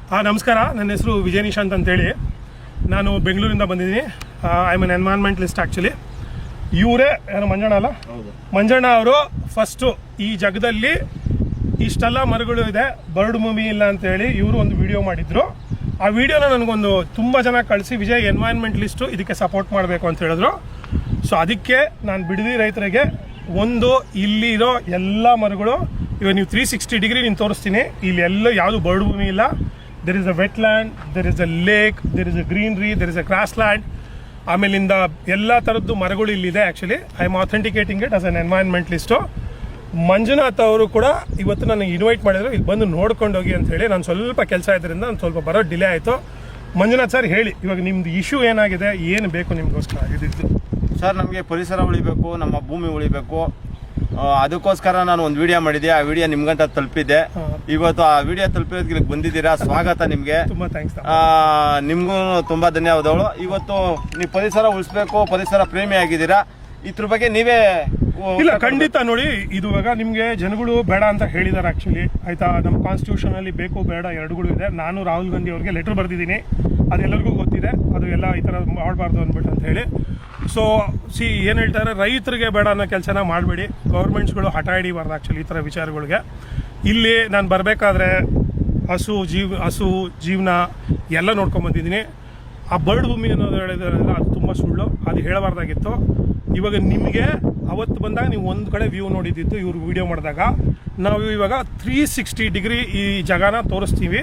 ನಮಸ್ಕಾರ, ನನ್ನ ಹೆಸರು ವಿಜಯ ನಿಶಾಂತ್ ಅಂತೇಳಿ. ನಾನು ಬೆಂಗಳೂರಿಂದ ಬಂದಿದ್ದೀನಿ. I am an environmentalist actually. ಇವರೇ ಯಾರು ಮಂಜಣ್ಣ ಅಲ್ಲ? ಮಂಜಣ್ಣ ಅವರು ಫಸ್ಟು ಈ ಜಗದಲ್ಲಿ ಇಷ್ಟೆಲ್ಲ ಮರಗಳು ಇದೆ, ಬರ್ಡ್ ಭೂಮಿ ಇಲ್ಲ ಅಂತೇಳಿ ಇವರು ಒಂದು ವಿಡಿಯೋ ಮಾಡಿದ್ರು. ಆ ವಿಡಿಯೋನ ನನಗೊಂದು ತುಂಬ ಜನ ಕಳಿಸಿ, ವಿಜಯ್ ಎನ್ವೈರ್ಮೆಂಟಲಿಸ್ಟು ಇದಕ್ಕೆ ಸಪೋರ್ಟ್ ಮಾಡಬೇಕು ಅಂತ ಹೇಳಿದ್ರು. ಸೊ ಅದಕ್ಕೆ ನಾನು ಬಿಡದಿ ರೈತರಿಗೆ ಒಂದು ಇಲ್ಲಿರೋ ಎಲ್ಲ ಮರಗಳು, ಇವಾಗ ನೀವು 360 ಡಿಗ್ರಿ ನೀನು ತೋರಿಸ್ತೀನಿ. ಇಲ್ಲಿ ಎಲ್ಲ ಯಾವುದು ಬರ್ಡ್ ಭೂಮಿ ಇಲ್ಲ. There is a wetland, there is a lake, there is a greenery, there is a grassland. ಆಮೇಲಿಂದ ಎಲ್ಲ ಥರದ್ದು ಮರಗಳು ಇಲ್ಲಿದೆ. Actually I am authenticating it as an environmentalist. Manjunath ಅವರು ಕೂಡ ಇವತ್ತು ನನಗೆ ಇನ್ವೈಟ್ ಮಾಡಿದ್ರು, ಇಲ್ಲಿ ಬಂದು ನೋಡ್ಕೊಂಡು ಹೋಗಿ ಅಂತ ಹೇಳಿ. ನಾನು ಸ್ವಲ್ಪ ಕೆಲಸ ಇದ್ದರಿಂದ ನಾನು ಸ್ವಲ್ಪ ಬರೋ ಡಿಲೇ ಆಯಿತು. ಮಂಜುನಾಥ್ ಸರ್ ಹೇಳಿ, ಇವಾಗ ನಿಮ್ದು ಇಶ್ಯೂ ಏನಾಗಿದೆ, ಏನು ಬೇಕು ನಿಮಗೋಸ್ಕರ ಇದಿದ್ದು? ಸರ್, ನಮಗೆ ಪರಿಸರ ಉಳಿಬೇಕು, ನಮ್ಮ ಭೂಮಿ ಉಳಿಬೇಕು. ಅದಕ್ಕೋಸ್ಕರ ನಾನು ಒಂದು ವಿಡಿಯೋ ಮಾಡಿದ್ದೆ. ಆ ವಿಡಿಯೋ ನಿಮ್ಗಂತ ತಲುಪಿದ್ದೆ. ಇವತ್ತು ಆ ವಿಡಿಯೋ ತಲುಪಿರೋದಕ್ಕೆ ಬಂದಿದ್ದೀರಾ, ಸ್ವಾಗತ ನಿಮಗೆ. ತುಂಬ ಥ್ಯಾಂಕ್ಸ್. ನಿಮಗೂ ತುಂಬ ಧನ್ಯವಾದಗಳು. ಇವತ್ತು ನೀವು ಪರಿಸರ ಉಳಿಸ್ಬೇಕು, ಪರಿಸರ ಪ್ರೇಮಿ ಆಗಿದ್ದೀರಾ. ಇದ್ರ ಬಗ್ಗೆ ನೀವೇ ಇಲ್ಲ, ಖಂಡಿತ ನೋಡಿ. ಇದುವಾಗ ನಿಮಗೆ ಜನಗಳು ಬೇಡ ಅಂತ ಹೇಳಿದ್ದಾರೆ ಆ್ಯಕ್ಚುಲಿ, ಆಯಿತಾ. ನಮ್ಮ ಕಾನ್ಸ್ಟಿಟ್ಯೂಷನಲ್ಲಿ ಬೇಕು ಬೇಡ ಎರಡುಗಳು ಇದೆ. ನಾನು ರಾಹುಲ್ ಗಾಂಧಿ ಅವ್ರಿಗೆ ಲೆಟರ್ ಬರೆದಿದ್ದೀನಿ, ಅದೆಲ್ಲರಿಗೂ ಗೊತ್ತಿದೆ. ಅದು ಎಲ್ಲ ಈ ಥರ ಮಾಡಬಾರ್ದು ಅಂದ್ಬಿಟ್ಟು ಅಂತ ಹೇಳಿ. ಸೊ ಏನು ಹೇಳ್ತಾರೆ, ರೈತರಿಗೆ ಬೇಡ ಅನ್ನೋ ಕೆಲಸನ ಮಾಡಬೇಡಿ. ಗೌರ್ಮೆಂಟ್ಸ್ಗಳು ಹಠ ಹಿಡಿಬಾರ್ದು ಆ್ಯಕ್ಚುಲಿ ಈ ಥರ ವಿಚಾರಗಳಿಗೆ. ಇಲ್ಲಿ ನಾನು ಬರಬೇಕಾದ್ರೆ ಹಸು ಜೀವನ ಎಲ್ಲ ನೋಡ್ಕೊಂಬಂದಿದ್ದೀನಿ. ಆ ಬರ್ಡ್ ಭೂಮಿ ಅನ್ನೋದು ಹೇಳಿದ್ರಲ್ಲ, ಅದು ತುಂಬ ಸುಳ್ಳು, ಅದು ಹೇಳಬಾರ್ದಾಗಿತ್ತು. ಇವಾಗ ನಿಮಗೆ ಅವತ್ತು ಬಂದಾಗ ನೀವು ಒಂದು ಕಡೆ ವ್ಯೂ ನೋಡಿದ್ದಿತ್ತು, ಇವ್ರು ವಿಡಿಯೋ ಮಾಡಿದಾಗ. ನಾವು ಇವಾಗ 360 ಡಿಗ್ರಿ ಈ ಜಾಗನ ತೋರಿಸ್ತೀವಿ.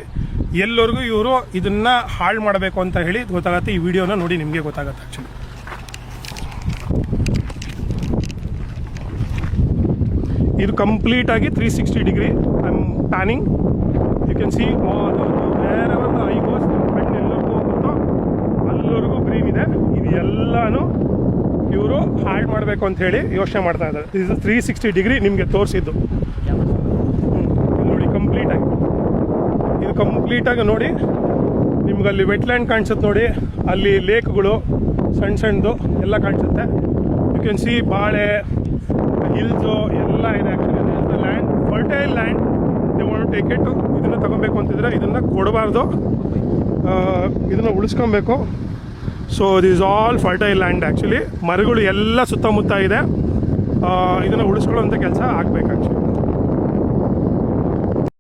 ಎಲ್ಲರಿಗೂ ಇವರು ಇದನ್ನು ಹಾಳು ಮಾಡಬೇಕು ಅಂತ ಹೇಳಿ ಗೊತ್ತಾಗತ್ತೆ. ಈ ವಿಡಿಯೋನ ನೋಡಿ ನಿಮಗೆ ಗೊತ್ತಾಗತ್ತೆ. ಆ್ಯಕ್ಚುಲಿ ಇದು ಕಂಪ್ಲೀಟಾಗಿ 360 degree I am panning. You can see all ಬೇರೆ ಒಂದು ಐಗೋಸ್ ಬೆಟ್ಟ ಎಲ್ಲರಿಗೂ ಹೋಗುತ್ತೋ ಅಲ್ಲವರೆಗೂ ಗ್ರೀನ್ ಇದೆ. ಇದು ಎಲ್ಲನೂ ಇವರು ಹಾಳು ಮಾಡಬೇಕು ಅಂತ ಹೇಳಿ ಯೋಚನೆ ಮಾಡ್ತಾ ಇದ್ದಾರೆ. ಇದು 360 ಡಿಗ್ರಿ ನಿಮಗೆ ತೋರಿಸಿದ್ದು ನೋಡಿ. ಕಂಪ್ಲೀಟಾಗಿ ನೋಡಿ, ನಿಮ್ಗೆ ಅಲ್ಲಿ ವೆಟ್ಲ್ಯಾಂಡ್ ಕಾಣಿಸುತ್ತೆ ನೋಡಿ, ಅಲ್ಲಿ ಲೇಕ್ಗಳು ಸಣ್ಣದು ಎಲ್ಲ ಕಾಣಿಸುತ್ತೆ. ಯು ಕ್ಯಾನ್ ಸಿ ಬಾಳೆ ಹಿಲ್ಸು ಎಲ್ಲ ಇದೆ. Actually the land fertile land, they want to take it. ಇದನ್ನು ತಗೊಬೇಕು ಅಂತಿದ್ರೆ ಇದನ್ನು ಕೊಡಬಾರ್ದು, ಇದನ್ನು ಉಳಿಸ್ಕೊಬೇಕು. So this all fertile land actually. ಮರಗಳು ಎಲ್ಲ ಸುತ್ತಮುತ್ತ ಇದೆ. ಇದನ್ನು ಉಳಿಸ್ಕೊಳ್ಳೋಂಥ ಕೆಲಸ ಆಗಬೇಕು ಆ್ಯಕ್ಚುಲಿ.